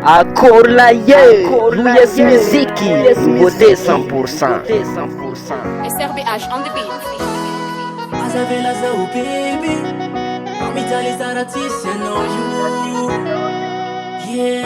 Akorlaye, Louis Miziki, beauté 100%. SRBH on the beat. Azavela zao baby, mamitaly zaratsisy anao io. Yeah,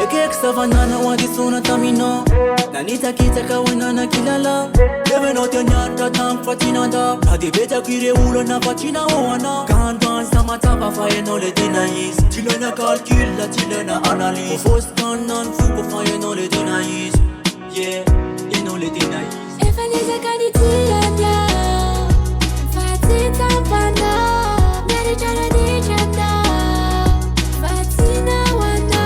ekeko savanana hoandisona taminao, nanitsakitsaka hoenana kilala. Levenao te niaritra tamiko fa tinanda, na de betsako ire olona fa tinao anao. Kandroany samatsapa fa ianao le tena izy, tsy ilaina calcul, tsy ilaina analyse. Fosy-kanina ny foko fa ianao le tena izy. Yeah, ianao le tena izy. Efa niezaka ny tiana, fa tsy tampana, miaritra ranitra fa tsy nahoana.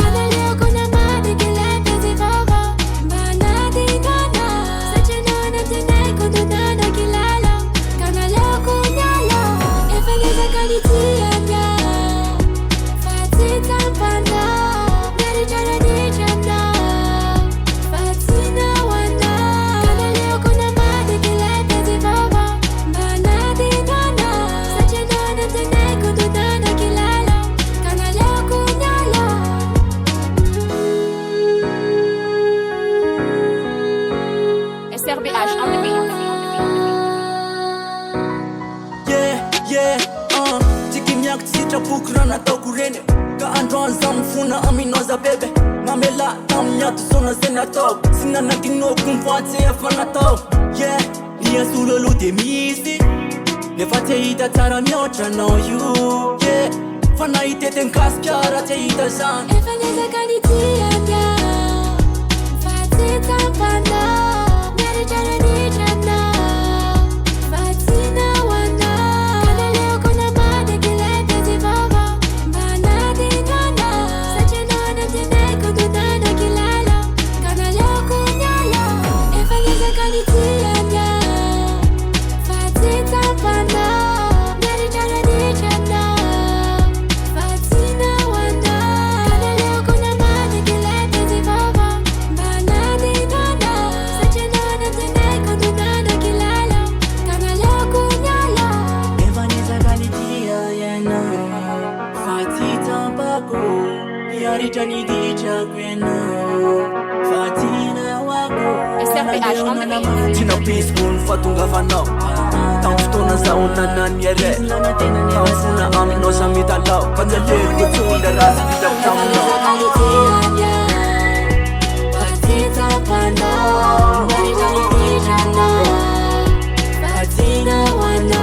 Kanaleoko namadika ilay petsy vava, mba nadinana, satria anao natenay kondonana kilala. Kanaleoko niala, efa niezaka ny tiana, fa tsy tampana, miaritra ranitra fa tsy nahoana. Kanaleoko namadika ilay petsy vava, mba nadinana, satria anao natenay kondonana kilala. Kanaleoko niala. SRBH on the beat. Tikimiako tsy sitrapoky raha nataoko reny, ka androany za mifona aminao za bebe. Mamela tamin'ny atozona zay nataoko, sy nanadinoko mivoatsy efa natao. Niasolo aloha de misy, nefa tsy hita tsara mihoatra anao io. Fa nahitety mikasika raha tsy hita zany. Efa niezaka ny tiana, fa tsy tampana, miaritra ranitra fa tsy nahoana. Kanaleoko namadika ilay petsy vava, mba nadinana, satria anao natenay kondonana kilala. Kanaleoko niala, efa niezaka ny tiana, fa tsy tampana, miaritra ranitra fa tsy nahoana. Kanaleoko namadika ilay petsy vava, mba nadinana, satria anao natenay kondonana kilala. Kanaleoko niala. Efa niezaka ny tia ianao, fa tsy tampako, miaritra ny ditrako ianao, fa tsy nahoako. SRBH on the beat. Tsy nampisiko ny fahatongavanao, tamin'ny fotoana zaho nanany ere, tamin'ny fona aminao za mitalao. Fanjaleko tsonda raha sy vitako taminao. Efa niezaka ny tiana, fa tsy tampana, miaritra ranitra fa tsy nahoana.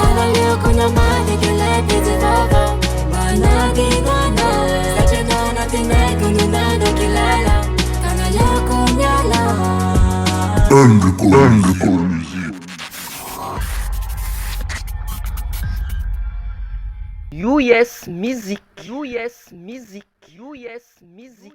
Kanaleoko namadika ilay petsy vava, mba nadinana, satria anao natenay kondonana kilala. Kanaleoko niala. US Music, US Music, US Music.